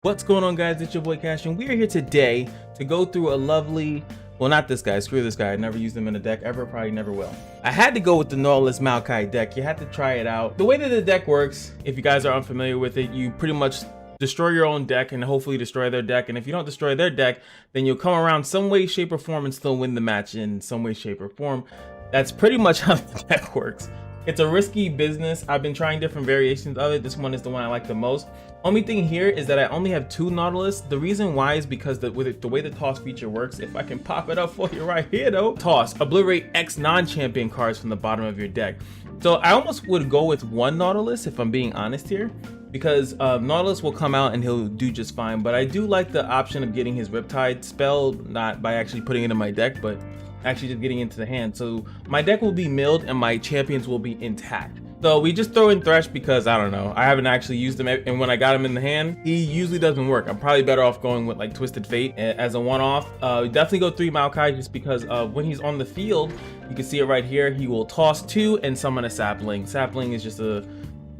What's going on, guys? It's your boy Cash, and we are here today to go through a lovely, well, not this guy, screw this guy, I never used him in a deck ever, probably never will. I had to go with the Nautilus Maokai deck. You had to try it out. The way that the deck works, if you guys are unfamiliar with it, you pretty much destroy your own deck and hopefully destroy their deck, and if you don't destroy their deck, then you'll come around some way, shape, or form and still win the match in some way, shape, or form. That's pretty much how the deck works. It's a risky business. I've been trying different variations of it. This one is the one I like the most. Only thing here is that I only have 2 Nautilus. The reason why is because the way the toss feature works, if I can pop it up for you right here though. Toss, obliterate X non-champion cards from the bottom of your deck. So I almost would go with 1 Nautilus if I'm being honest here, because Nautilus will come out and he'll do just fine. But I do like the option of getting his Riptide spell, not by actually putting it in my deck, but actually just getting into the hand. So my deck will be milled and my champions will be intact. So we just throw in Thresh because I don't know, I haven't actually used him, and when I got him in the hand, he usually doesn't work. I'm probably better off going with like Twisted Fate as a one-off. Definitely go 3 Maokai just because when he's on the field, you can see it right here, he will toss 2 and summon a sapling. Sapling is just a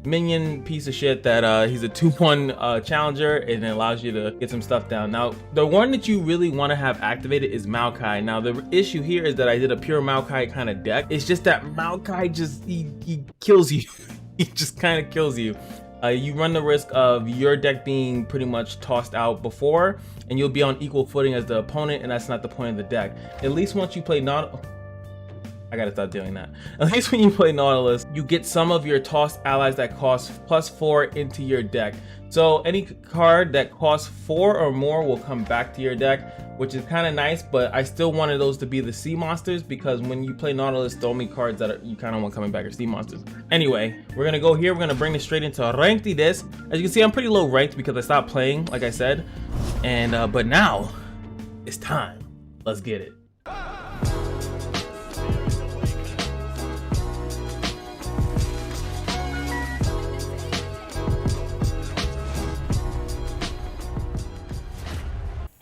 minion piece of shit that he's a 2-1 challenger, and it allows you to get some stuff down. Now the one that you really want to have activated is Maokai. Now the issue here is that I did a pure Maokai kind of deck. It's just that Maokai just he kills you. He just kind of kills you. You run the risk of your deck being pretty much tossed out before, and you'll be on equal footing as the opponent, and that's not the point of the deck. At least once you play I gotta stop doing that. At least when you play Nautilus, you get some of your tossed allies that cost +4 into your deck. So any card that costs 4 or more will come back to your deck, which is kind of nice, but I still wanted those to be the sea monsters, because when you play Nautilus, the only cards that you kind of want coming back are sea monsters. Anyway, we're gonna go here, we're gonna bring this straight into ranked this. As you can see, I'm pretty low ranked because I stopped playing, like I said, and but now it's time. Let's get it.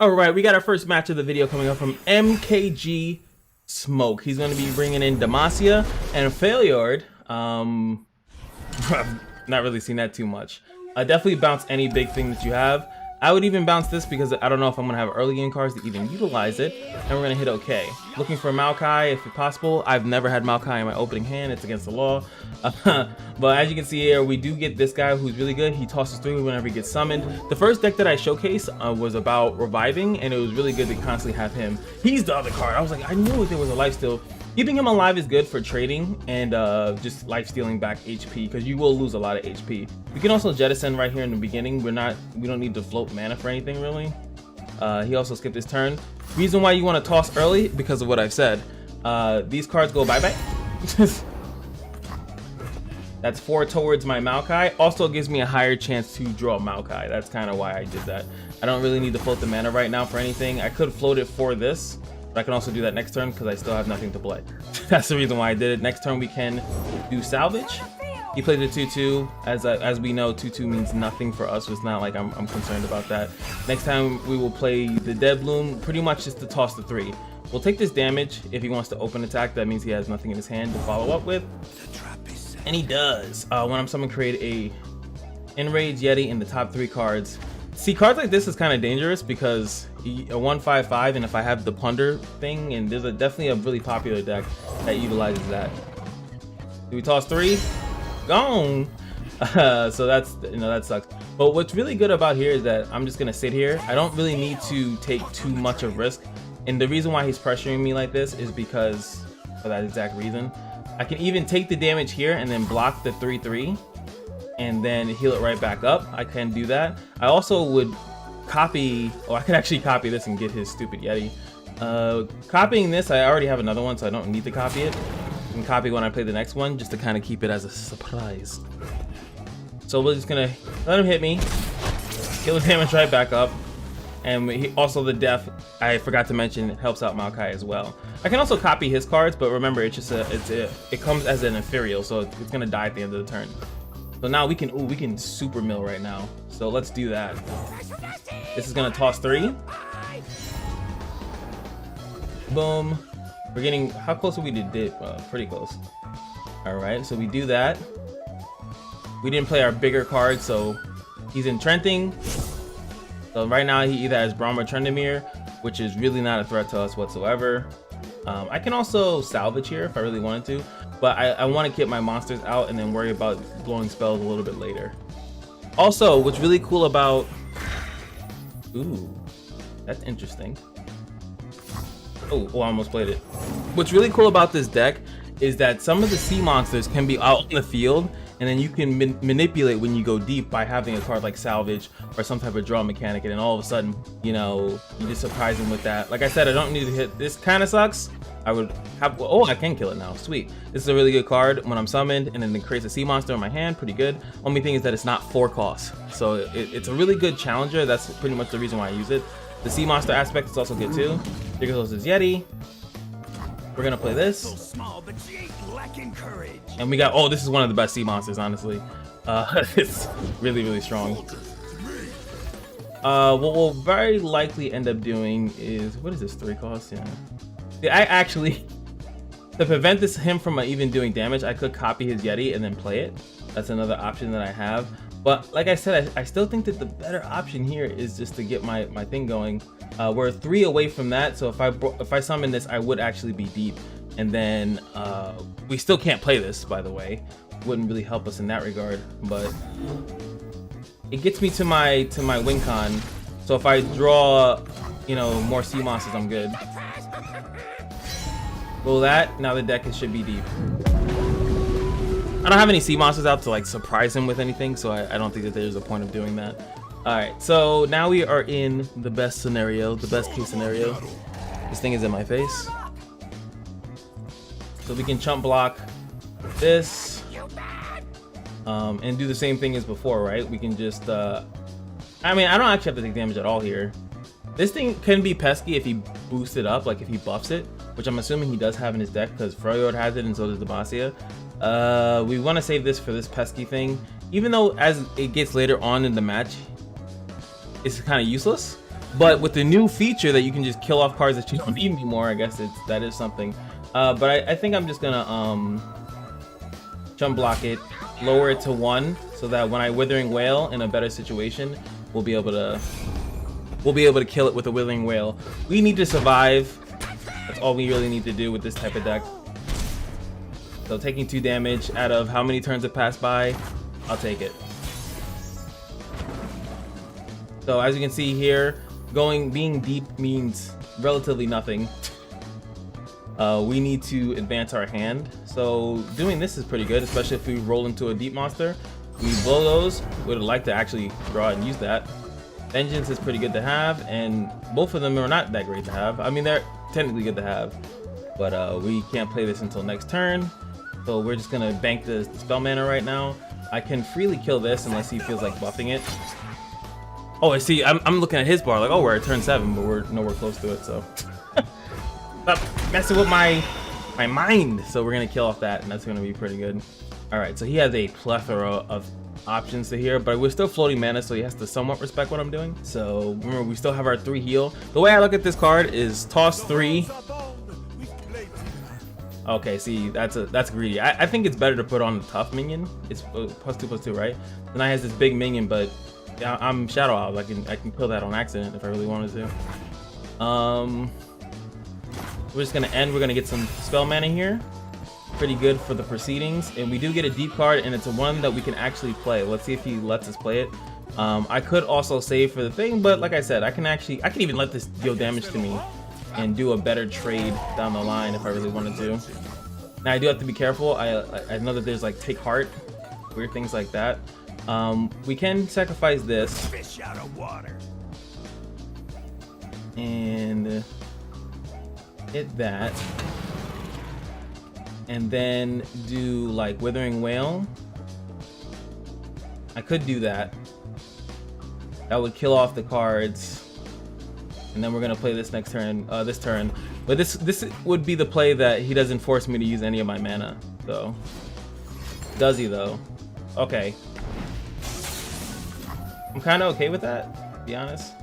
All right, we got our first match of the video coming up from MKG Smoke. He's going to be bringing in Demacia and Failure. I've not really seen that too much. Definitely bounce any big thing that you have. I would even bounce this because I don't know if I'm going to have early game cards to even utilize it. And we're going to hit OK. Looking for Maokai if possible. I've never had Maokai in my opening hand. It's against the law. But as you can see here, we do get this guy who's really good. He tosses 3 whenever he gets summoned. The first deck that I showcased was about reviving, and it was really good to constantly have him. He's the other card. I was like, I knew there was a lifesteal. Keeping him alive is good for trading and just life stealing back HP, because you will lose a lot of HP. We can also jettison right here in the beginning. We don't need to float mana for anything really. He also skipped his turn. Reason why you want to toss early, because of what I've said. These cards go bye-bye. That's 4 towards my Maokai. Also gives me a higher chance to draw Maokai. That's kind of why I did that. I don't really need to float the mana right now for anything. I could float it for this, but I can also do that next turn because I still have nothing to play. That's the reason why I did it. Next turn we can do salvage. He played the 2/2. As we know, 2/2 means nothing for us. So it's not like I'm concerned about that. Next time we will play the Dead Bloom, pretty much just to toss the 3. We'll take this damage. If he wants to open attack, that means he has nothing in his hand to follow up with. And he does. When I'm summoning, create a Enraged Yeti in the top 3 cards. See, cards like this is kind of dangerous because a 1/5/5, and if I have the Plunder thing, and there's definitely a really popular deck that utilizes that. Do we toss 3? Gone. So that's, that sucks. But what's really good about here is that I'm just gonna sit here. I don't really need to take too much of risk, and the reason why he's pressuring me like this is because for that exact reason. I can even take the damage here and then block the 3/3 and then heal it right back up. I can do that. I also would copy, I could actually copy this and get his stupid Yeti. Copying this, I already have another one, so I don't need to copy it. I can copy when I play the next one just to kind of keep it as a surprise. So we're just gonna let him hit me, heal the damage right back up. And also the death, I forgot to mention, it helps out Maokai as well. I can also copy his cards, but remember, it's just it comes as an ethereal, so it's gonna die at the end of the turn. So now we can super mill right now. So let's do that. This is gonna toss 3. Boom. We're getting, how close are we to dip? Pretty close. All right, so we do that. We didn't play our bigger card, so he's entrenching. So right now he either has Braum or Trendemir, which is really not a threat to us whatsoever. I can also salvage here if I really wanted to, but I want to get my monsters out and then worry about blowing spells a little bit later. Also, what's really cool about... Ooh, that's interesting. Oh, I almost played it. What's really cool about this deck is that some of the sea monsters can be out in the field, and then you can manipulate when you go deep by having a card like Salvage or some type of draw mechanic, and then all of a sudden, you know, you just surprise them with that. Like I said, I don't need to hit. This kind of sucks. I would have, oh, I can kill it now, sweet. This is a really good card when I'm summoned, and then it creates a sea monster in my hand, pretty good. Only thing is that it's not 4 costs, so it's a really good challenger. That's pretty much the reason why I use it. The sea monster aspect is also good too. Here goes this Yeti. We're gonna play this. And we got, oh, this is one of the best sea monsters, honestly. It's really, really strong. What we'll very likely end up doing is, what is this, 3 costs? Yeah, I actually, to prevent him from even doing damage, I could copy his Yeti and then play it. That's another option that I have. But like I said, I still think that the better option here is just to get my thing going. We're 3 away from that, so if I summon this, I would actually be deep. And then we still can't play this, by the way. Wouldn't really help us in that regard, but it gets me to my win con. So if I draw, you know, more sea monsters, I'm good. Roll that. Now the deck should be deep. I don't have any sea monsters out to like surprise him with anything, so I don't think that there's a point of doing that. All right, so now we are in the best scenario, the best case scenario. This thing is in my face. So we can chump block this and do the same thing as before, right? We can just, I mean, I don't actually have to take damage at all here. This thing can be pesky if he boosts it up, like if he buffs it, which I'm assuming he does have in his deck because Freljord has it and so does Demacia. We want to save this for this pesky thing, even though as it gets later on in the match, it's kind of useless. But with the new feature that you can just kill off cards that you don't need anymore, I guess that is something. But I think I'm just gonna jump block it, lower it to 1, so that when I Withering Wail in a better situation, we'll be able to kill it with a Withering Wail. We need to survive. That's all we really need to do with this type of deck. So taking 2 damage out of how many turns have passed by, I'll take it. So as you can see here, being deep means relatively nothing. We need to advance our hand. So doing this is pretty good, especially if we roll into a deep monster. We blow those. Would like to actually draw and use that. Vengeance is pretty good to have, and both of them are not that great to have. I mean, they're technically good to have, but we can't play this until next turn. So we're just gonna bank the spell mana right now. I can freely kill this unless he feels like buffing it. Oh, I see. I'm looking at his bar like, oh, we're at turn 7, but we're nowhere close to it. So stop messing with my mind. So we're gonna kill off that, and that's gonna be pretty good. All right. So he has a plethora of options to here, but we're still floating mana, so he has to somewhat respect what I'm doing. So remember, we still have our 3 heal. The way I look at this card is toss 3. Okay, see, that's greedy. I think it's better to put on the tough minion. It's +2/+2, right? Then I has this big minion, but I'm Shadow Owl. I can kill that on accident if I really wanted to. We're just gonna end. We're gonna get some spell mana here. Pretty good for the proceedings, and we do get a deep card, and it's a one that we can actually play. Let's see if he lets us play it. I could also save for the thing, but like I said, I can even let this deal damage to me and do a better trade down the line if I really wanted to. Now I do have to be careful. I know that there's like take heart, weird things like that. We can sacrifice this fish out of water and hit that, and then do like Withering Wail. I could do that. That would kill off the cards. And then we're gonna play this next turn, this turn. But this would be the play that he doesn't force me to use any of my mana. So, does he though? Okay. I'm kind of okay with that, to be honest.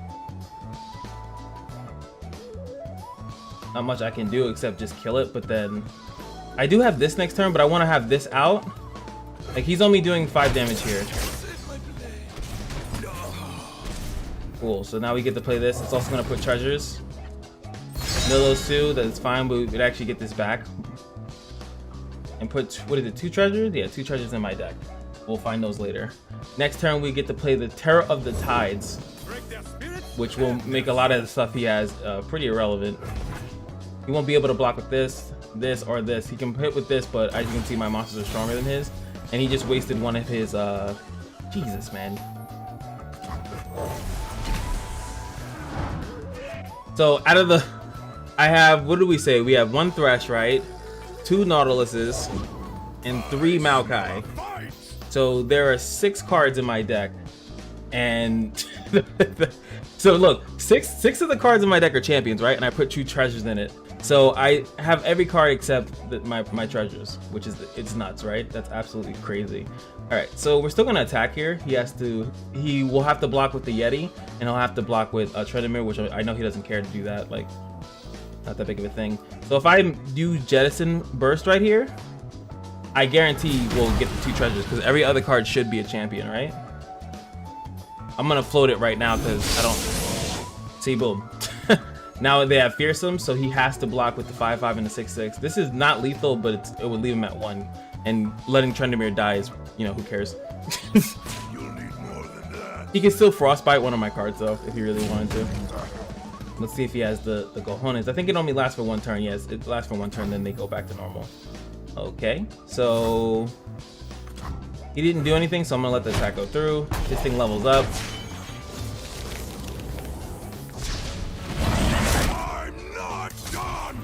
Not much I can do except just kill it, but then I do have this next turn, but I want to have this out. Like, he's only doing 5 damage here. Cool. So now we get to play this. It's also gonna put treasures. Mill those two. That's fine. But we could actually get this back and put, what is it, 2 treasures? Yeah, 2 treasures in my deck. We'll find those later. Next turn, we get to play the Terror of the Tides, which will make a lot of the stuff he has pretty irrelevant. He won't be able to block with this, this, or this. He can hit with this, but as you can see, my monsters are stronger than his. And he just wasted one of his, Jesus, man. So out of the, I have, what did we say? We have 1 Thresh, right? 2 Nautiluses, and 3 Maokai. So there are 6 cards in my deck, and so look, six of the cards in my deck are champions, right? And I put 2 treasures in it. So I have every card except my treasures, which is, it's nuts, right? That's absolutely crazy. All right, so we're still gonna attack here. He will have to block with the Yeti, and he'll have to block with Tryndamere, which I know he doesn't care to do that. Like, not that big of a thing. So if I do Jettison Burst right here, I guarantee we'll get the 2 treasures because every other card should be a champion, right? I'm gonna float it right now because I don't see. Boom. Now they have Fearsome, so he has to block with the 5/5 and the 6/6. This is not lethal, but it would leave him at 1, and letting Tryndamere die is, you know, who cares? You'll need more than that. He can still Frostbite one of my cards though if he really wanted to. Let's see if he has the cojones. I think it only lasts for 1 turn. Yes, it lasts for 1 turn, then they go back to normal. Okay, so he didn't do anything, so I'm gonna let the attack go through. This thing levels up. I'm not done.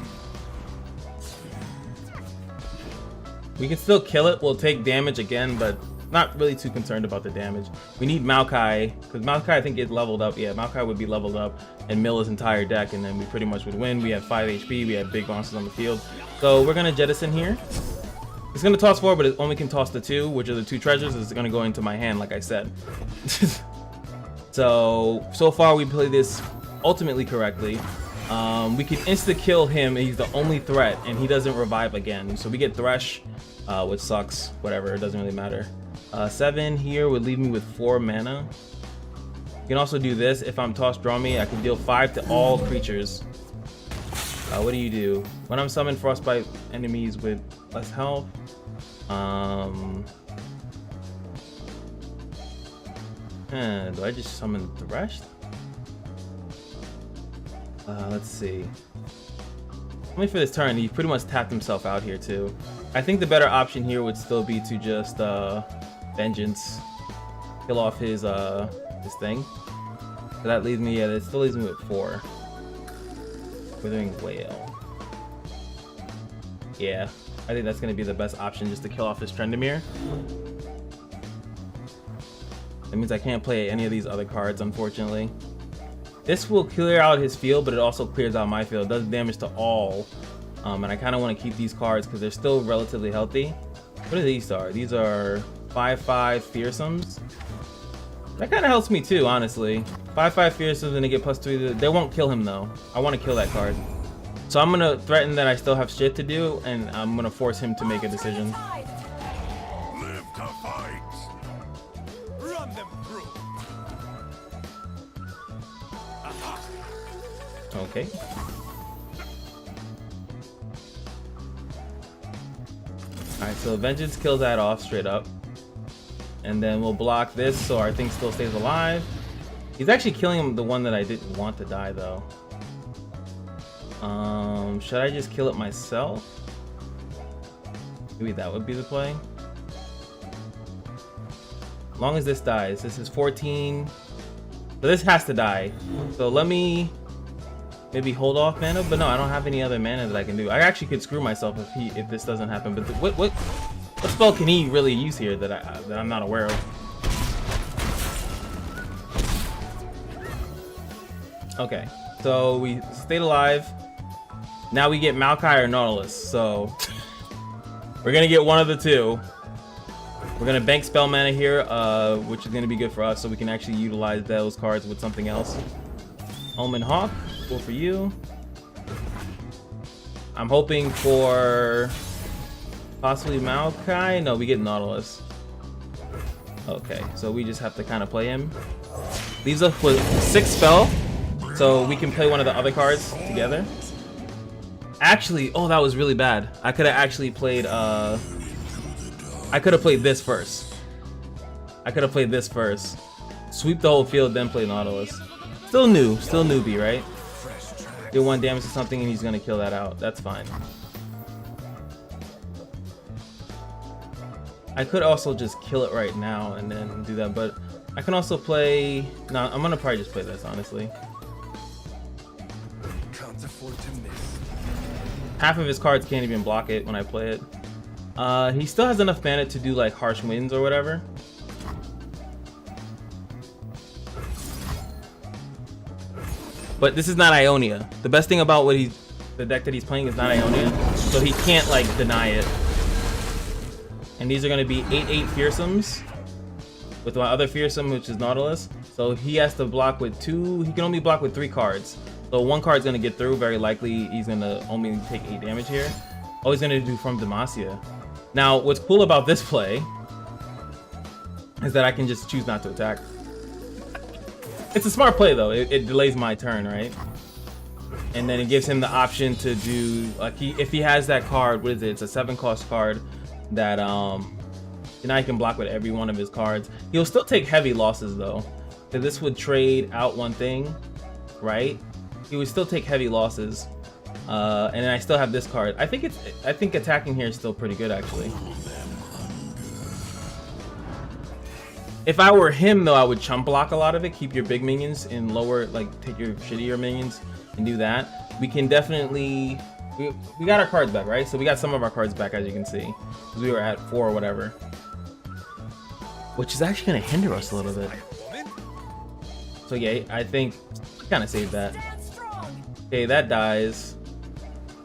We can still kill it. We'll take damage again, but not really too concerned about the damage. We need Maokai, because Maokai I think is leveled up. Yeah, Maokai would be leveled up and mill his entire deck, and then we pretty much would win. We have 5 HP, we have big monsters on the field. So we're gonna Jettison here. It's gonna toss 4, but it only can toss the 2, which are the 2 treasures. It's gonna go into my hand, like I said. So far we played this ultimately correctly. We can insta-kill him, and he's the only threat, and he doesn't revive again. So we get Thresh, which sucks, whatever, it doesn't really matter. 7 here would leave me with 4 mana. You can also do this. If I'm tossed draw me, I can deal 5 to all creatures. What do you do? When I'm summoned Frostbite enemies with less health. Do I just summon Thresh? Let's see. Only for this turn, he pretty much tapped himself out here too. I think the better option here would still be to just Vengeance, kill off his thing. So that leaves me, yeah, that still leaves me with 4. Withering Whale. Yeah, I think that's gonna be the best option, just to kill off this Tryndamere. That means I can't play any of these other cards, unfortunately. This will clear out his field, but it also clears out my field. It does damage to all. And I kind of want to keep these cards because they're still relatively healthy. What are these are? These are 5/5 Fearsomes. That kind of helps me too, honestly. 5/5 Fearsomes and they get +3. They won't kill him though. I want to kill that card. So I'm going to threaten that I still have shit to do, and I'm going to force him to make a decision. Live to fight. Run them through. Okay. Alright, so Vengeance kills that off straight up. And then we'll block this so our thing still stays alive. He's actually killing the one that I didn't want to die though. Should I just kill it myself? Maybe that would be the play. As long as this dies. This is 14. So this has to die. So let me maybe hold off mana, but no, I don't have any other mana that I can do. I actually could screw myself if this doesn't happen. But what spell can he really use here that I'm not aware of? Okay, so we stayed alive. Now we get Maokai or Nautilus. So we're gonna get one of the two. We're gonna bank spell mana here, which is gonna be good for us, so we can actually utilize those cards with something else. Omen Hawk, cool for you. I'm hoping for possibly Maokai. No, we get Nautilus. Okay, so we just have to kind of play him. Leaves us with 6 spell, so we can play one of the other cards together. Actually, oh, that was really bad. I could have actually played, I could have played this first. Sweep the whole field, then play Nautilus. Still newbie, right? Do 1 damage to something and he's gonna kill that out. That's fine. I could also just kill it right now and then do that, but I can also play... No, I'm gonna probably just play this, honestly. Can't afford to miss. Half of his cards can't even block it when I play it. He still has enough mana to do like Harsh Winds or whatever. But this is not Ionia. The best thing about the deck that he's playing is not Ionia, so he can't like deny it. And these are going to be 8/8 fearsomes with my other fearsome, which is Nautilus. So he has to block with 2. He can only block with 3 cards. So 1 card's going to get through. Very likely he's going to only take 8 damage here. Oh, he's going to do from Demacia. Now, what's cool about this play is that I can just choose not to attack. It's a smart play though. It delays my turn, right? And then it gives him the option to do like if he has that card. What is it? It's a 7-cost card that now he can block with every one of his cards. He'll still take heavy losses though. So this would trade out 1 thing, right? He would still take heavy losses. And then I still have this card. I think attacking here is still pretty good actually. If I were him though, I would chump block a lot of it. Keep your big minions in lower, like take your shittier minions and do that. We can definitely, we got our cards back, right? So we got some of our cards back, as you can see, because we were at 4 or whatever, which is actually gonna hinder us a little bit. So yeah, I think kind of saved that. Okay, that dies.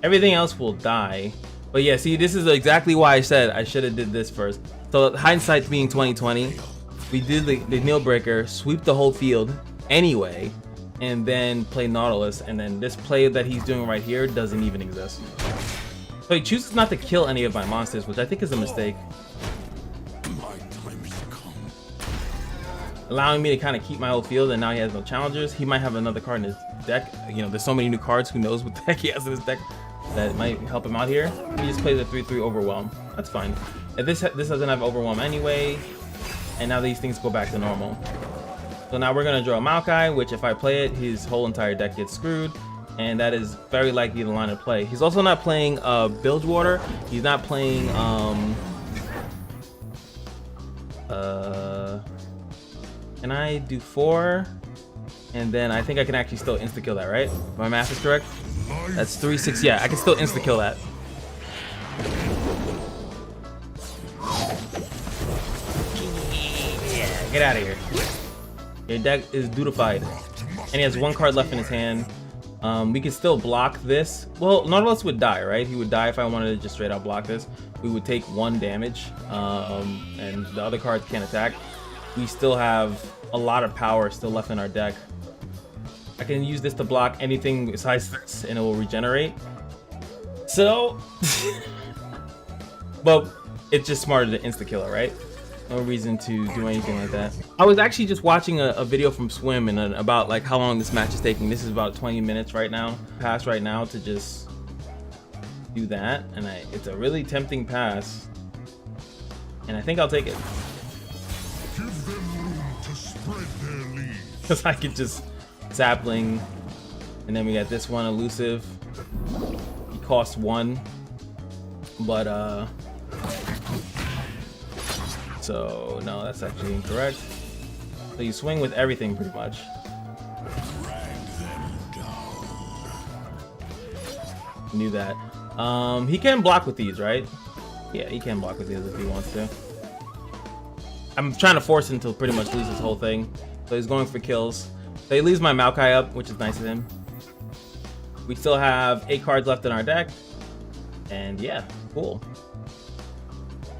Everything else will die. But yeah, see, this is exactly why I said I should have did this first. So hindsight being 2020. We did the Nail Breaker, sweep the whole field anyway, and then play Nautilus, and then this play that he's doing right here doesn't even exist. So he chooses not to kill any of my monsters, which I think is a mistake. Allowing me to kind of keep my whole field, and now he has no challengers. He might have another card in his deck. You know, there's so many new cards, who knows what deck he has in his deck that might help him out here. He just plays a 3/3 Overwhelm. That's fine. If this doesn't have Overwhelm anyway. And now these things go back to normal. So now we're gonna draw a Maokai, which if I play it, his whole entire deck gets screwed. And that is very likely the line of play. He's also not playing Bilgewater. He's not playing can I do 4? And then I think I can actually still insta-kill that, right? If my math is correct? That's 3, 6, yeah, I can still insta-kill that. Get out of here. Your deck is dudified. And he has 1 card left in his hand. We can still block this. Well, Nautilus would die, right? He would die if I wanted to just straight out block this. We would take 1 damage. And the other cards can't attack. We still have a lot of power still left in our deck. I can use this to block anything besides this, and it will regenerate. So, but it's just smarter to insta-kill it, right? No reason to do anything like that. I was actually just watching a video from Swim and about like how long this match is taking. This is about 20 minutes right now, pass right now, to just do that. And it's a really tempting pass. And I think I'll take it. Give them room to spread their leaves. Because I could just sapling. And then we got this one, elusive. He costs 1. But so no, that's actually incorrect. So you swing with everything pretty much. Knew that. He can block with these, right? Yeah, he can block with these if he wants to. I'm trying to force him to pretty much lose his whole thing. So he's going for kills. So he leaves my Maokai up, which is nice of him. We still have 8 cards left in our deck. And yeah, cool.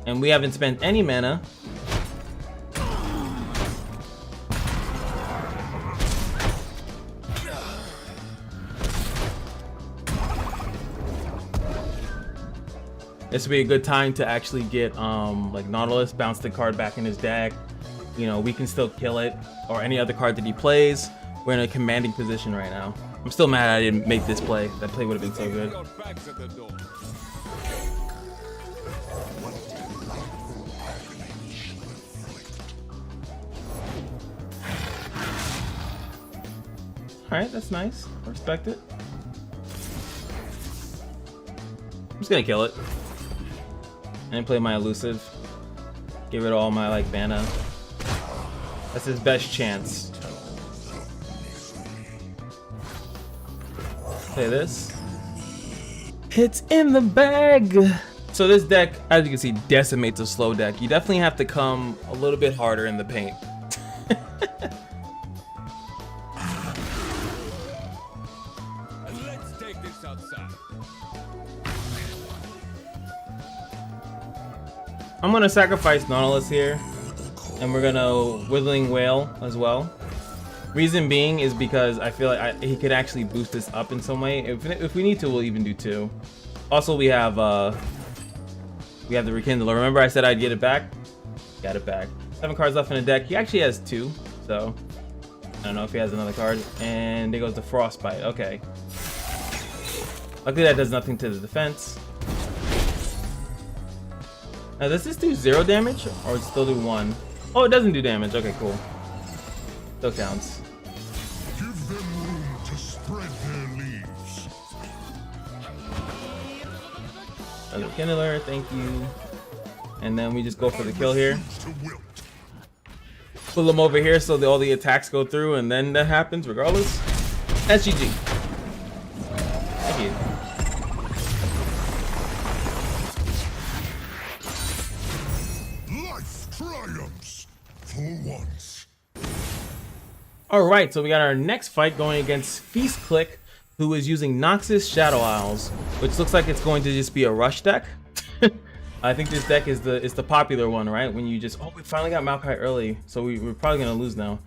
And we haven't spent any mana. This would be a good time to actually get like Nautilus, bounce the card back in his deck, you know, we can still kill it, or any other card that he plays. We're in a commanding position right now. I'm still mad I didn't make this play. That play would have been so good. Alright, that's nice. I respect it. I'm just gonna kill it. And play my elusive. Give it all my like mana. That's his best chance. Play this. It's in the bag! So this deck, as you can see, decimates a slow deck. You definitely have to come a little bit harder in the paint. Let's take this outside. I'm gonna sacrifice Nautilus here, and we're gonna Withering Whale as well. Reason being is because I feel like he could actually boost this up in some way. If we need to, we'll even do 2. Also, we have the Rekindler. Remember I said I'd get it back? Got it back. 7 cards left in the deck. He actually has 2, so I don't know if he has another card. And there goes the Frostbite. Okay. Luckily that does nothing to the defense. Now does this do 0 damage, or does it still do 1? Oh, it doesn't do damage. Okay, cool. Still counts. Give them room to spread their leaves. Another Kindler, thank you. And then we just go for the kill here. To wilt. Pull them over here so that all the attacks go through, and then that happens regardless. That's GG. Thank you. Life triumphs for once. Alright, so we got our next fight going against Feast Click, who is using Noxus Shadow Isles, which looks like it's going to just be a rush deck. I think this deck is the popular one, right? When you just, oh, we finally got Maokai early, so we're probably gonna lose now.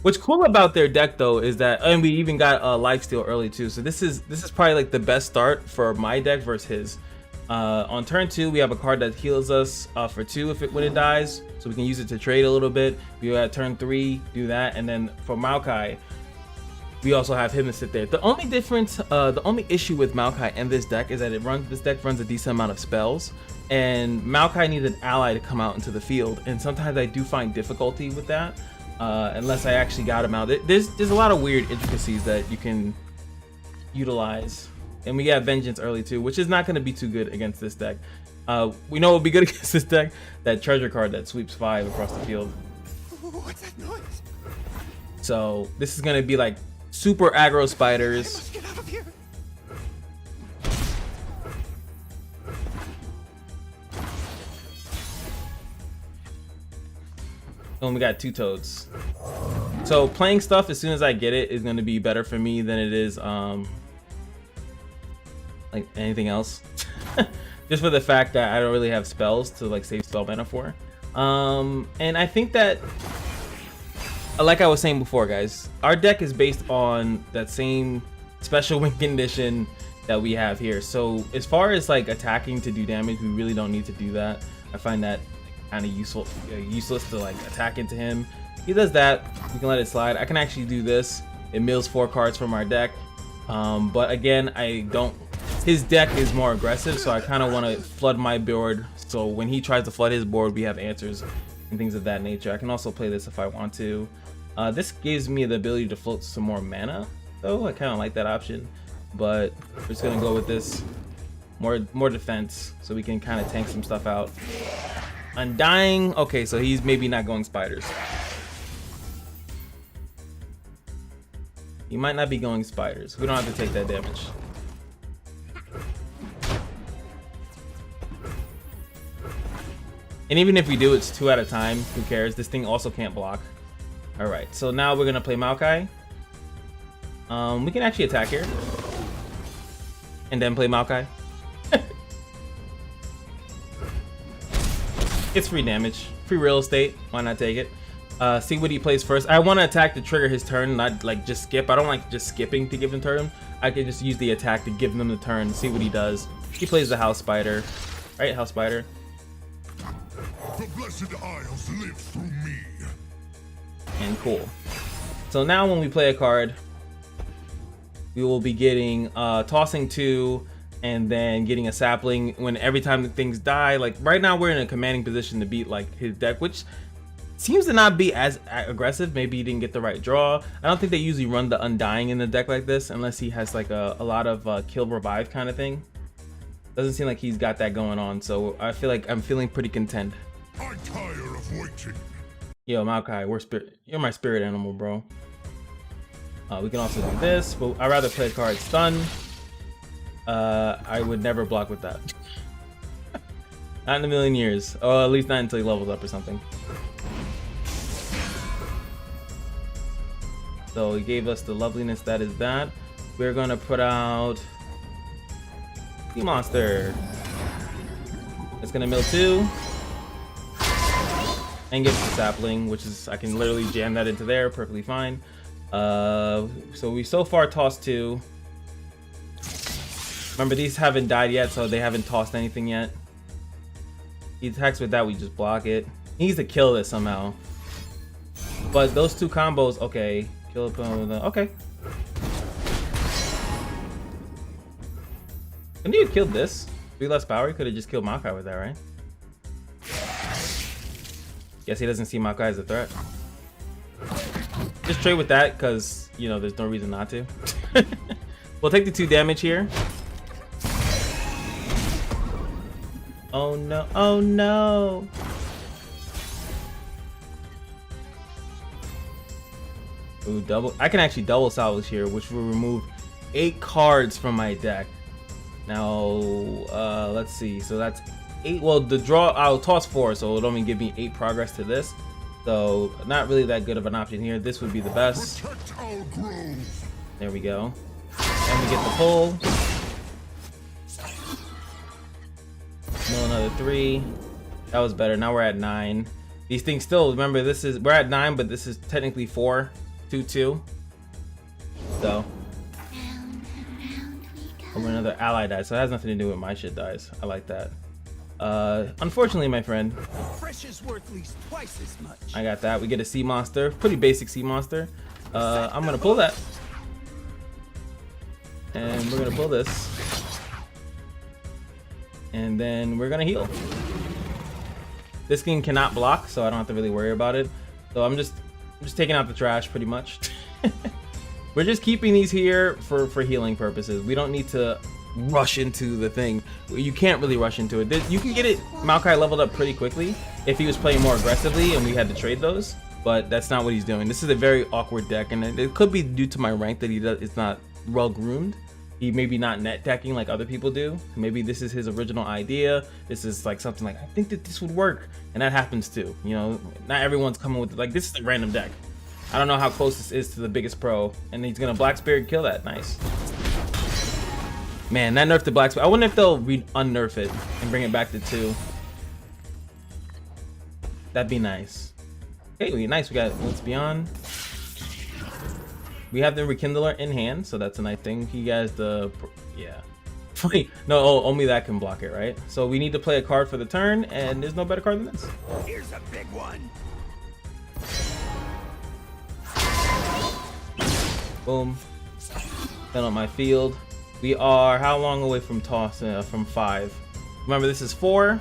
What's cool about their deck though is that, and we even got Lifesteal early too. So this is probably like the best start for my deck versus his. On turn 2, we have a card that heals us for 2 when it dies, so we can use it to trade a little bit. We at turn 3 do that, and then for Maokai, we also have him to sit there. The only difference, the only issue with Maokai and this deck is that this deck runs a decent amount of spells, and Maokai needs an ally to come out into the field, and sometimes I do find difficulty with that, unless I actually got him out. There's a lot of weird intricacies that you can utilize. And we got Vengeance early too, which is not going to be too good against this deck. We know it will be good against this deck, that treasure card that sweeps 5 across the field. What's that noise? So this is going to be like super aggro I spiders. must get out of here. And we got 2 toads. So playing stuff as soon as I get it is going to be better for me than it is like anything else. Just for the fact that I don't really have spells to like save spell mana for. And I think that, like I was saying before, guys, our deck is based on that same special win condition that we have here. So as far as like attacking to do damage, we really don't need to do that. I find that kind of useless to like attack into him. He does that, we can let it slide. I can actually do this. It mills 4 cards from our deck. But again, his deck is more aggressive, so I kind of want to flood my board. So when he tries to flood his board, we have answers and things of that nature. I can also play this if I want to. This gives me the ability to float some more mana, though. I kind of like that option, but we're just gonna go with this. More defense, so we can kind of tank some stuff out. Undying. Okay, so he's maybe not going spiders. He might not be going spiders. We don't have to take that damage. And even if we do, it's 2 at a time. Who cares? This thing also can't block. Alright, so now we're gonna play Maokai. We can actually attack here. And then play Maokai. It's free damage. Free real estate. Why not take it? See what he plays first. I want to attack to trigger his turn, not like just skip. I don't like just skipping to give him turn. I can just use the attack to give him the turn, see what he does. He plays the house spider. Right, house spider. The Blessed Isles live through me. And cool. So now when we play a card, we will be getting tossing 2 and then getting a sapling when every time the things die. Like right now we're in a commanding position to beat like his deck, which seems to not be as aggressive. Maybe he didn't get the right draw. I don't think they usually run the Undying in the deck like this unless he has like a lot of kill revive kind of thing. Doesn't seem like he's got that going on, so I feel like I'm feeling pretty content. I tire of waiting. Yo, Maokai, you're my spirit animal, bro. We can also do this, but I'd rather play a card stun. I would never block with that. Not in a million years. Oh, at least not until he levels up or something. So he gave us the loveliness that is that. We're gonna put out Sea Monster. It's gonna mill 2 and give us the sapling, which is I can literally jam that into there perfectly fine. So we so far tossed 2. Remember, these haven't died yet, so they haven't tossed anything yet. He attacks with that, we just block it. He needs to kill this somehow. But those 2 combos, okay. Kill it, okay. Couldn't you have killed this? 3 less power, he could have just killed Maokai with that, right? Guess he doesn't see Maokai as a threat. Just trade with that, because, you know, there's no reason not to. We'll take the 2 damage here. Oh no, oh no! Ooh, double. I can actually double salvage here, which will remove 8 cards from my deck. Now, let's see. So that's 8. Well, the draw, I'll toss 4, so it'll only give me 8 progress to this. So, not really that good of an option here. This would be the best. Protect our grove. There we go. And we get the pull. Mill another 3. That was better. Now we're at 9. These things still, remember, we're at 9, but this is technically 4. 2-2. So. Oh, another ally dies, so it has nothing to do with my shit dies. I like that. Unfortunately, my friend. Fresh is worth at least twice as much. I got that. We get a sea monster. Pretty basic sea monster. I'm gonna pull that. And we're gonna pull this. And then we're gonna heal. This thing cannot block, so I don't have to really worry about it. So I'm just taking out the trash pretty much. We're just keeping these here for healing purposes. We don't need to rush into the thing. You can't really rush into it. You can get it Maokai leveled up pretty quickly if he was playing more aggressively and we had to trade those, but that's not what he's doing. This is a very awkward deck, and it could be due to my rank that it's not well groomed. He maybe not net decking like other people do. Maybe this is his original idea. This is like something like, I think that this would work, and that happens too. You know, not everyone's coming with like, this is a random deck. I don't know how close this is to the biggest pro, and he's gonna Black Spirit kill that. Nice. Man, that nerfed the Black Spirit. I wonder if they'll unnerf it and bring it back to 2. That'd be nice. Okay, nice. We got What's Beyond. We have the Rekindler in hand, so that's a nice thing. He has the, yeah. No, only that can block it, right? So we need to play a card for the turn, and there's no better card than this. Here's a big one. Boom. Then on my field. We are how long away from toss? From 5. Remember, this is 4.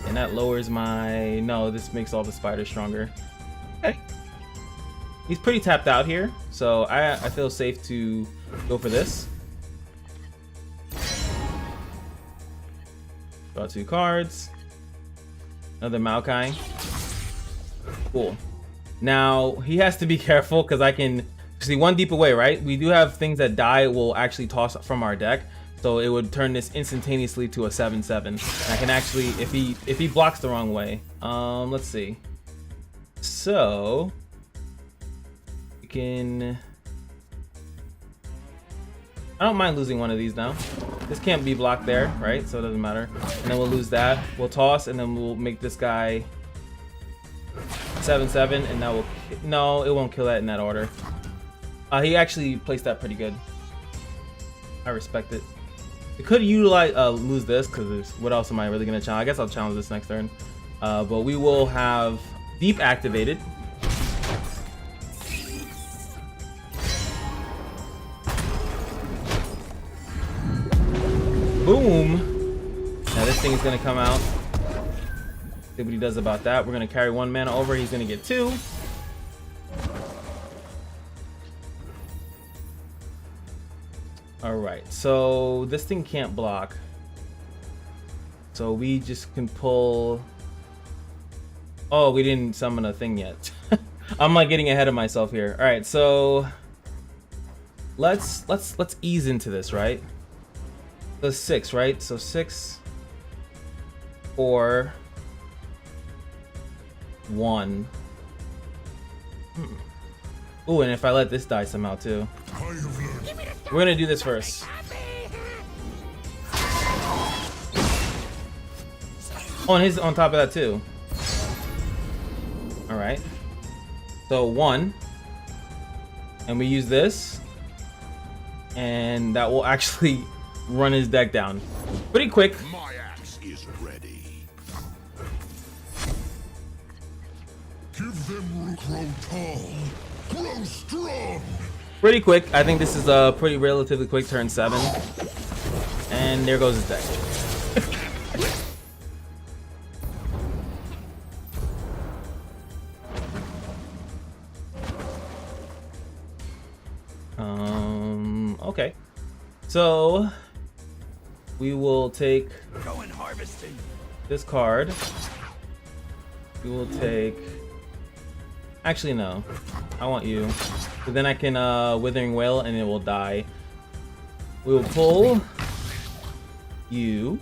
And that lowers my, no, this makes all the spiders stronger. Okay. He's pretty tapped out here, so I feel safe to go for this. Draw 2 cards. Another Maokai. Cool. Now he has to be careful because I can see 1 deep away, right? We do have things that die will actually toss from our deck, so it would turn this instantaneously to a 7/7. And I can actually, if he blocks the wrong way, let's see. So we can. I don't mind losing one of these now. This can't be blocked there, right? So it doesn't matter. And then we'll lose that. We'll toss, and then we'll make this guy 7/7, and that will. No, it won't kill that in that order. He actually placed that pretty good. I respect it. We could utilize lose this because what else am I really gonna challenge? I guess I'll challenge this next turn. But we will have Deep activated. Boom. Now this thing is gonna come out. See what he does about that. We're gonna carry 1 mana over. He's gonna get 2. All right. So this thing can't block. So we just can pull. Oh, we didn't summon a thing yet. I'm like getting ahead of myself here. All right. So let's ease into this, right? So 6, right? So 6, 4, 1. Ooh, and if I let this die somehow too. We're gonna do this first. Oh, and he's on top of that too. All right. So 1, and we use this, and that will actually run his deck down pretty quick. My axe is ready. Give them root. Grow tall. Grow strong. Pretty quick. I think this is a pretty relatively quick turn 7. And there goes his deck. Okay. So we will take Going harvesting. this card. We will take. Actually, no. I want you. So then I can Withering Wail and it will die. We will pull you.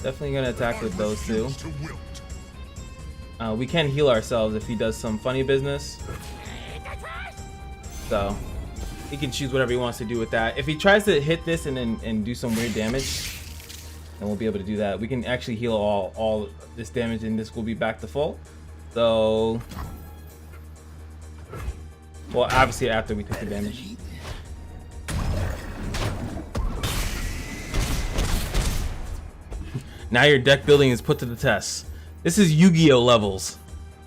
Definitely gonna attack with those two. We can heal ourselves if he does some funny business. So he can choose whatever he wants to do with that. If he tries to hit this and do some weird damage, then we'll be able to do that. We can actually heal all this damage and this will be back to full. So, well, obviously after we took the damage. Now your deck building is put to the test. This is Yu-Gi-Oh levels.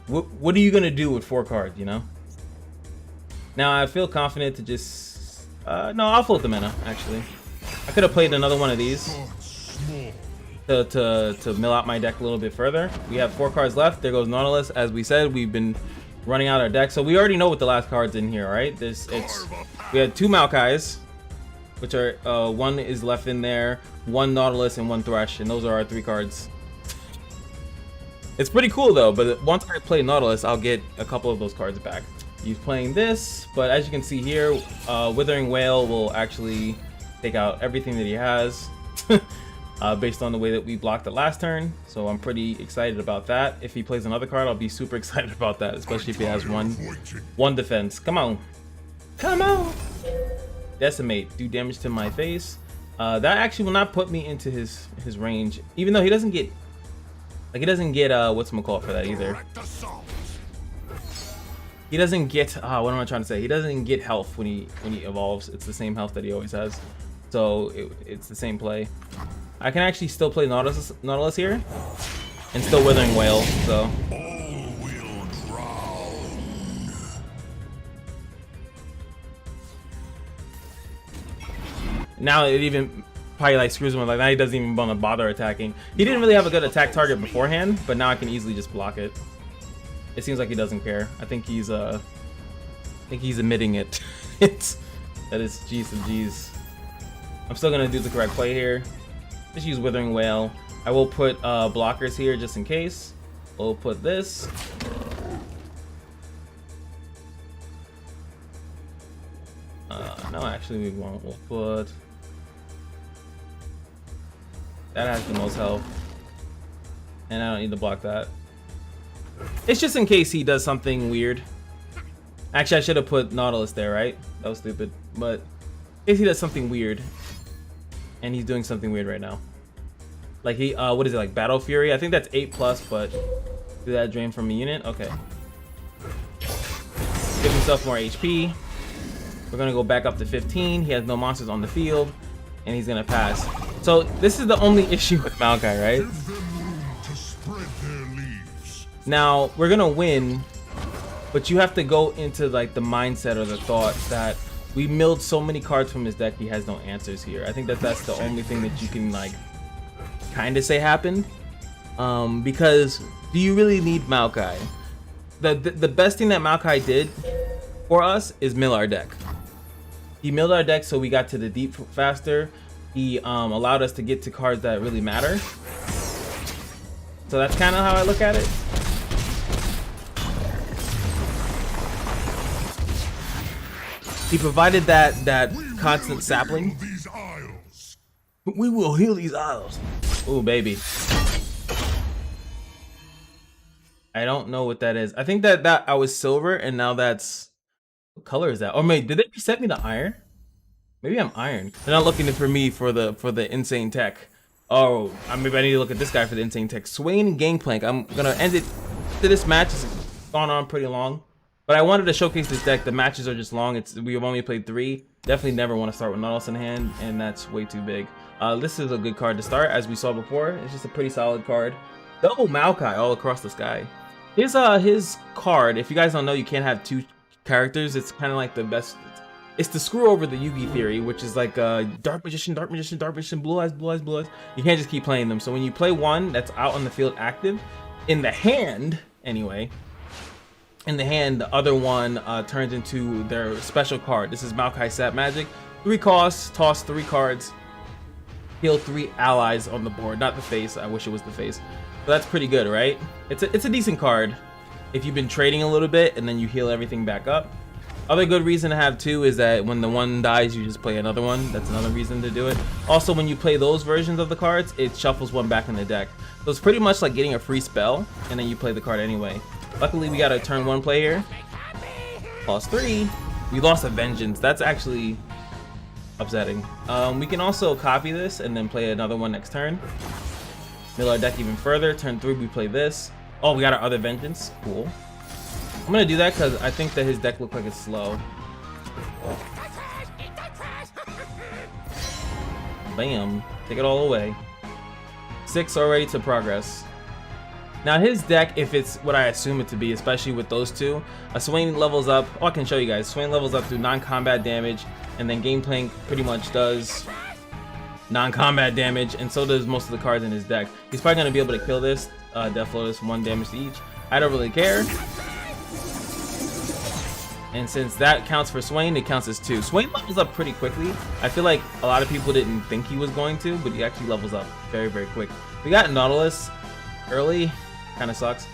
What are you gonna do with 4 cards, you know? Now I feel confident to just no, I'll float the mana actually. I could have played another one of these to mill out my deck a little bit further. We have 4 cards left. There goes Nautilus. As we said, we've been running out our deck, so we already know what the last card's in here, right? We had 2 Maokais, which are 1 is left in there, 1 Nautilus and 1 Thresh, and those are our 3 cards. It's pretty cool though, but once I play Nautilus, I'll get a couple of those cards back. He's playing this, but as you can see here, Withering Wail will actually take out everything that he has based on the way that we blocked it last turn. So I'm pretty excited about that. If he plays another card, I'll be super excited about that, especially if he has one defense. Come on. Come on. Decimate. Do damage to my face. That actually will not put me into his range, even though he doesn't get whatchamacallit for that either. He doesn't get what am I trying to say? He doesn't get health when he evolves. It's the same health that he always has. So it's the same play. I can actually still play Nautilus here and still Withering Wail. So now it even probably like screws him with, like, now he doesn't even want to bother attacking. He didn't really have a good attack target beforehand, but now I can easily just block it. It seems like he doesn't care. I think he's admitting it. That is G's to G's. I'm still gonna do the correct play here. Just use Withering Wail. I will put blockers here just in case. We'll put this. No, actually we won't. We'll put that has the most health, and I don't need to block that. It's just in case he does something weird. Actually, I should have put Nautilus there, right? That was stupid. But if he does something weird, and he's doing something weird right now, like he, what is it, like Battle Fury? I think that's 8+, but do that drain from a unit? Okay. Give himself more HP. We're gonna go back up to 15. He has no monsters on the field, and he's gonna pass. So this is the only issue with Maokai, right? Give them room to spread their leaves. Now we're gonna win, but you have to go into like the mindset or the thought that we milled so many cards from his deck, he has no answers here. I think that that's the only thing that you can like kind of say happened. Because do you really need Maokai? The best thing that Maokai did for us is mill our deck. He milled our deck so we got to the deep faster. He allowed us to get to cards that really matter. So that's kind of how I look at it. He provided that constant sapling. These isles. We will heal these isles. Ooh, baby. I don't know what that is. I think that I was silver and now that's, what color is that? Or maybe did they reset me to iron? Maybe I'm iron. They're not looking for me for the insane tech. Oh, maybe I need to look at this guy for the insane tech. Swain Gangplank. I'm gonna end it to this match. It's gone on pretty long, but I wanted to showcase this deck. The matches are just long. We've only played 3. Definitely never want to start with Nautilus in hand, and that's way too big. This is a good card to start, as we saw before. It's just a pretty solid card. Double Maokai all across the sky. His card, if you guys don't know, you can't have 2 characters. It's kind of like the best. It's to screw over the Yugi theory, which is like Dark Magician, Dark Magician, Dark Magician, Blue Eyes, Blue Eyes, Blue Eyes. You can't just keep playing them. So when you play one that's out on the field active, in the hand, anyway, in the hand, the other one turns into their special card. This is Maokai Sap Magic. 3 costs, toss 3 cards, heal 3 allies on the board. Not the face, I wish it was the face. But that's pretty good, right? It's a decent card if you've been trading a little bit and then you heal everything back up. Other good reason to have 2 is that when the one dies, you just play another one. That's another reason to do it. Also, when you play those versions of the cards, it shuffles one back in the deck. So it's pretty much like getting a free spell, and then you play the card anyway. Luckily, we got a turn 1 play here. Lost 3. We lost a Vengeance. That's actually upsetting. We can also copy this and then play another one next turn. Mill our deck even further. Turn 3, we play this. Oh, we got our other Vengeance. Cool. I'm gonna do that because I think that his deck looks like it's slow. Bam. Take it all away. 6 already to progress. Now his deck, if it's what I assume it to be, especially with those 2, Swain levels up. Oh, I can show you guys. Swain levels up through non-combat damage, and then Gangplank pretty much does non-combat damage, and so does most of the cards in his deck. He's probably gonna be able to kill this. Death Lotus, 1 damage to each. I don't really care. And since that counts for Swain, it counts as 2. Swain levels up pretty quickly. I feel like a lot of people didn't think he was going to, but he actually levels up very, very quick. We got Nautilus early. Kind of sucks.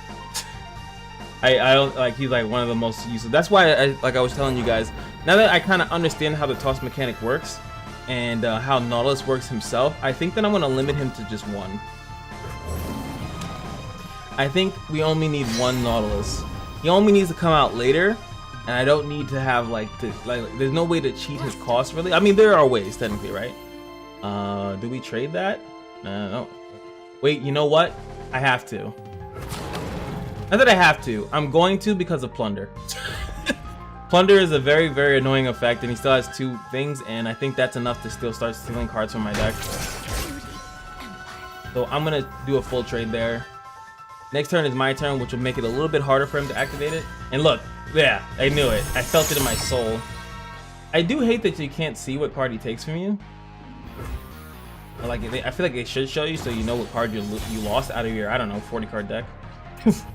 I don't like, he's like one of the most useful. That's why I was telling you guys, now that I kind of understand how the toss mechanic works and how Nautilus works himself, I think that I'm going to limit him to just 1. I think we only need 1 Nautilus. He only needs to come out later, and I don't need to have like there's no way to cheat his cost really. I mean, there are ways technically, right? Do we trade that? No. Wait, you know what? I have to. Not that I have to. I'm going to because of Plunder. Plunder is a very, very annoying effect, and he still has 2 things, and I think that's enough to still start stealing cards from my deck. So I'm gonna do a full trade there. Next turn is my turn, which will make it a little bit harder for him to activate it. And look, yeah, I knew it. I felt it in my soul. I do hate that you can't see what card he takes from you. Like, I feel like they should show you so you know what card you lost out of your, I don't know, 40 card deck. These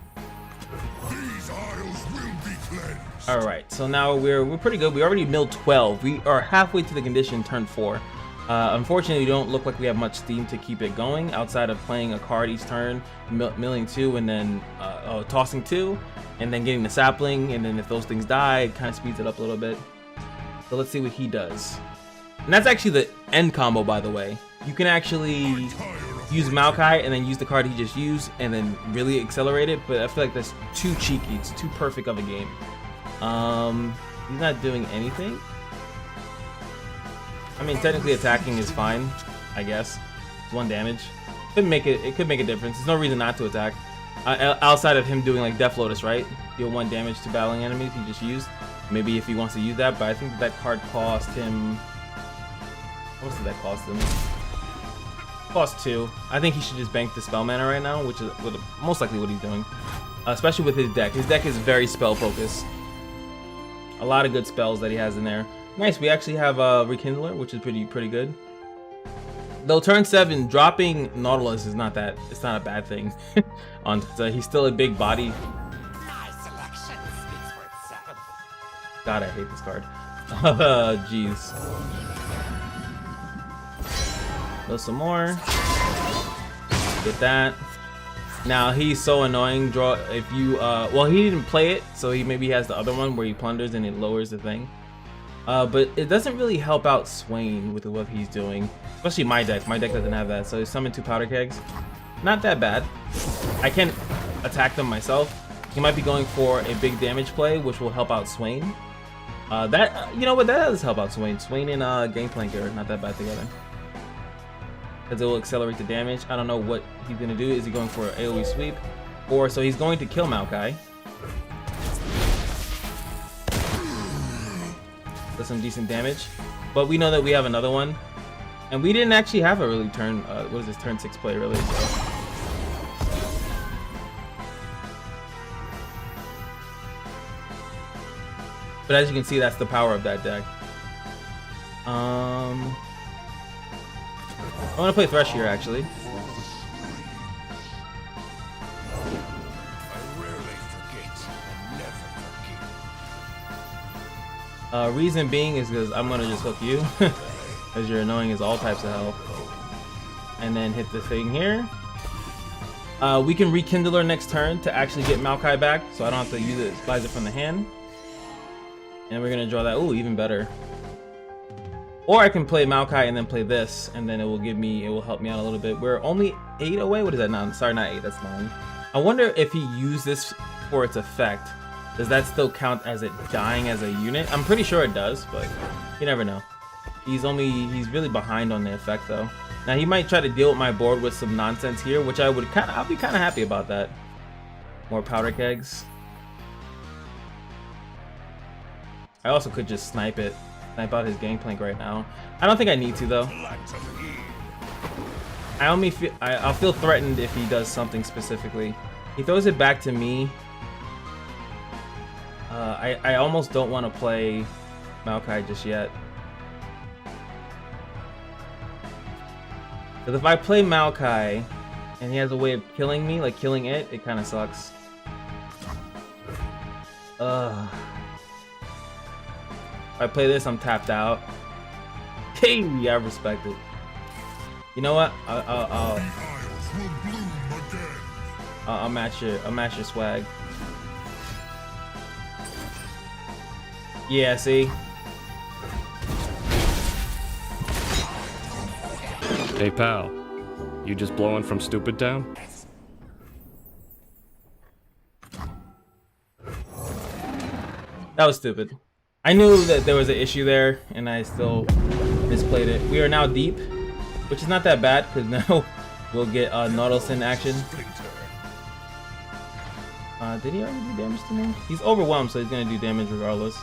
isles will be cleansed. All right, so now we're pretty good. We already milled 12. We are halfway to the condition, turn 4. Unfortunately, we don't look like we have much steam to keep it going outside of playing a card each turn, milling 2, and then tossing 2, and then getting the sapling, and then if those things die, it kind of speeds it up a little bit. So let's see what he does. And that's actually the end combo, by the way. You can actually use Maokai and then use the card he just used and then really accelerate it, but I feel like that's too cheeky. It's too perfect of a game. He's not doing anything. I mean, technically attacking is fine, I guess. It's 1 damage. It could make a difference. There's no reason not to attack. Outside of him doing like Death Lotus, right? Deal 1 damage to battling enemies he just used. Maybe if he wants to use that, but I think that card cost him. What did that cost him? Cost 2. I think he should just bank the spell mana right now, which is most likely what he's doing. Especially with his deck. His deck is very spell focused. A lot of good spells that he has in there. Nice, we actually have a Rekindler, which is pretty good. Though turn 7, dropping Nautilus is not that, it's not a bad thing. He's still a big body. My selection speaks for itself. God, I hate this card. Jeez. Go some more. Get that. Now he's so annoying. Draw if you well, he didn't play it, so maybe has the other one where he plunders and it lowers the thing. But it doesn't really help out Swain with what he's doing, especially my deck. My deck doesn't have that, so summon 2 powder kegs. Not that bad. I can attack them myself. He might be going for a big damage play, which will help out Swain. You know what? That does help out Swain. Swain and Gangplank are not that bad together, because it will accelerate the damage. I don't know what he's gonna do. Is he going for an AoE sweep, or so he's going to kill Maokai? Does some decent damage, but we know that we have another one, and we didn't actually have a really turn. What is this turn 6 play really? So. But as you can see, that's the power of that deck. I want to play Thresh here actually. I rarely forget and never forget. Reason being is because I'm gonna just hook you, because you're annoying as all types of hell. And then hit the thing here. We can Rekindle our next turn to actually get Maokai back, so I don't have to use it, slice it from the hand. And we're gonna draw that. Ooh, even better. Or I can play Maokai and then play this, and then it will help me out a little bit. We're only 8 away. What is that now? Sorry, not 8. That's 9. I wonder if he used this for its effect. Does that still count as it dying as a unit? I'm pretty sure it does, but you never know. He's really behind on the effect though. Now he might try to deal with my board with some nonsense here, which I'll be kind of happy about that. More powder kegs. I also could just snipe out his Gangplank right now. I don't think I need to though. I'll feel threatened if he does something specifically. He throws it back to me. I almost don't want to play Maokai just yet. Because if I play Maokai and he has a way of killing me, like killing it kind of sucks. If I play this, I'm tapped out. Hey, I respect it. You know what? I'll match your swag. Yeah, see? Hey pal, you just blowing from Stupid Town? That was stupid. I knew that there was an issue there, and I still misplayed it. We are now deep, which is not that bad, because now we'll get Nautilus in action. Did he already do damage to me? He's overwhelmed, so he's gonna do damage regardless.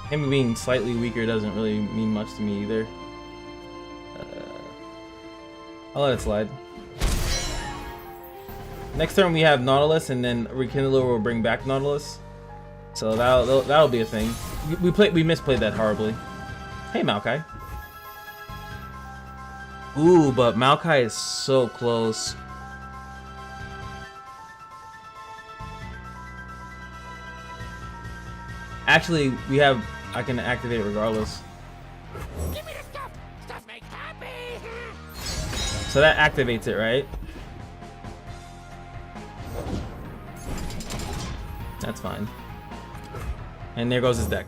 Him being slightly weaker doesn't really mean much to me either. I'll let it slide. Next turn we have Nautilus, and then Rekindler will bring back Nautilus. So that'll be a thing. We misplayed that horribly. Hey Maokai. Ooh, but Maokai is so close. Actually, I can activate it regardless. Give me the stuff. Stuff makes happy. So that activates it, right? That's fine. And there goes his deck.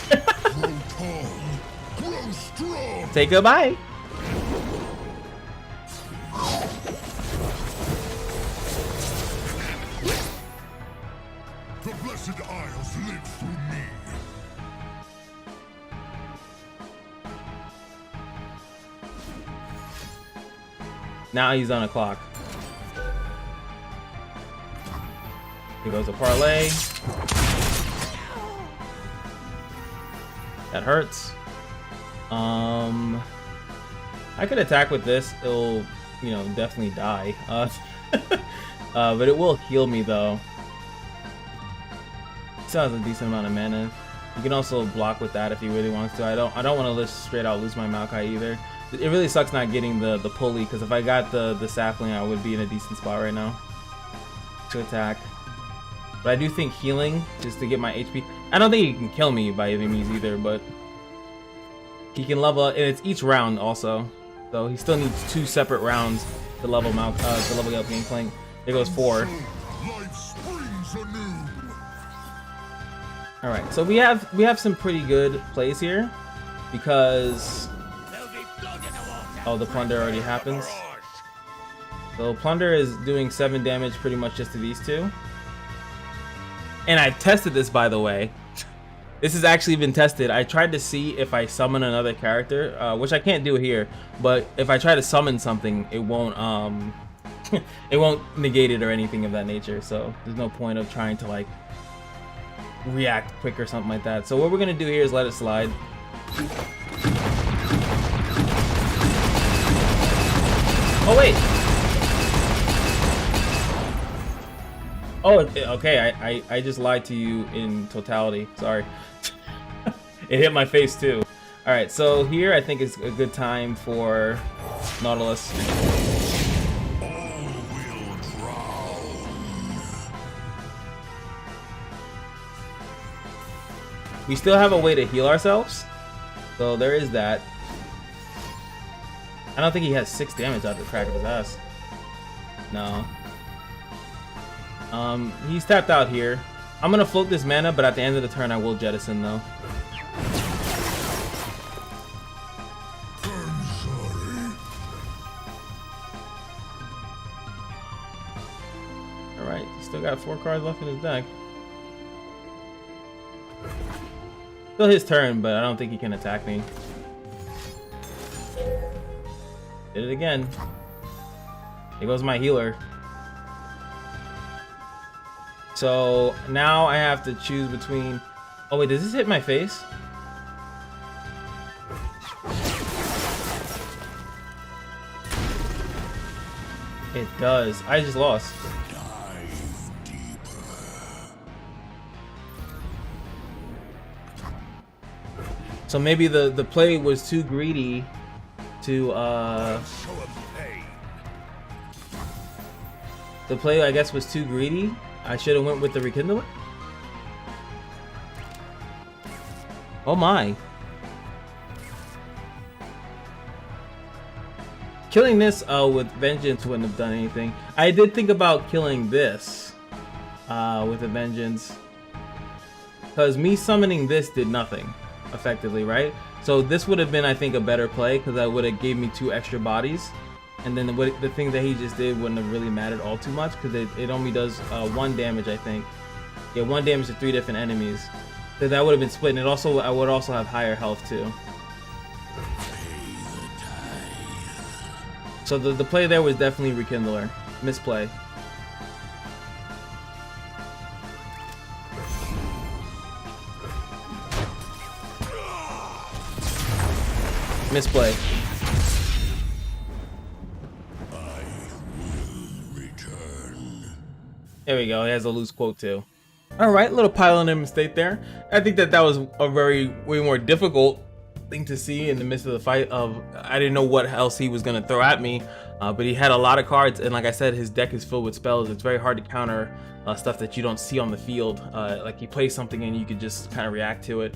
Grow tall, grow strong. Say goodbye. The Blessed Isles live through me. Now he's on a clock. Here goes a parlay. That hurts. I could attack with this. It'll, you know, definitely die. But it will heal me though. Still has a decent amount of mana. You can also block with that if he really wants to. I don't want to just straight out lose my Maokai either. It really sucks not getting the pulley, because if I got the sapling, I would be in a decent spot right now to attack. But I do think healing, just to get my HP. I don't think he can kill me by any means either, but he can level up, and it's each round also. So he still needs 2 separate rounds to level up Gangplank. There goes 4. Life springs anew. All right, so we have some pretty good plays here, because the plunder already happens. So plunder is doing 7 damage pretty much just to these 2. And I've tested this, by the way. This has actually been tested. I tried to see if I summon another character, which I can't do here. But if I try to summon something, it won't it won't negate it or anything of that nature. So there's no point of trying to like react quick or something like that. So what we're gonna do here is let it slide. Oh wait. Oh, okay. I just lied to you in totality. Sorry. It hit my face too. All right, so here I think it's a good time for Nautilus. We still have a way to heal ourselves, so there is that. I don't think he has 6 damage out of the crack of his ass. No. He's tapped out here. I'm gonna float this mana, but at the end of the turn I will jettison though. Alright, he's still got 4 cards left in his deck. Still his turn, but I don't think he can attack me. Did it again. Here goes my healer. So now I have to choose between... Oh wait, does this hit my face? It does. I just lost. So maybe the play was too greedy to the play I guess was too greedy. I should have went with the Rekindler. Oh my. Killing this with Vengeance wouldn't have done anything. I did think about killing this with a Vengeance, because me summoning this did nothing effectively, right? So this would have been, I think, a better play, because that would have gave me 2 extra bodies, and then the thing that he just did wouldn't have really mattered all too much, because it only does 1 damage, I think. Yeah, 1 damage to 3 different enemies. So that would have been split, and I would also have higher health too. So the play there was definitely Rekindler. Misplay. Misplay. I will return. There we go. He has a loose quote too. All right, little pile in mistake there. I think that was a way more difficult thing to see in the midst of the fight. I didn't know what else he was gonna throw at me, but he had a lot of cards, and like I said, his deck is filled with spells. It's very hard to counter stuff that you don't see on the field. Like he plays something and you could just kind of react to it.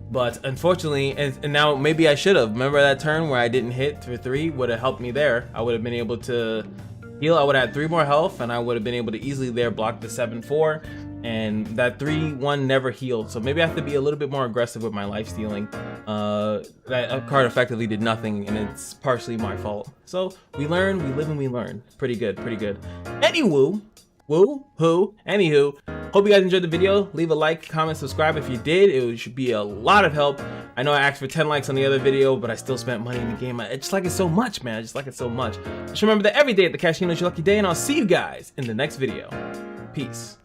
But unfortunately, and now maybe I should have. Remember that turn where I didn't hit for 3? Would have helped me there. I would have been able to heal. I would have had 3 more health, and I would have been able to easily there block the 7-4. And that 3-1 never healed. So maybe I have to be a little bit more aggressive with my life stealing. That card effectively did nothing, and it's partially my fault. So we learn, we live, and we learn. Pretty good, pretty good. Anywho, anywho, hope you guys enjoyed the video. Leave a like, comment, subscribe if you did. It should be a lot of help. I know I asked for 10 likes on the other video, but I still spent money in the game. I just like it so much, man. I just like it so much. Just remember that every day at the casino is your lucky day, and I'll see you guys in the next video. Peace.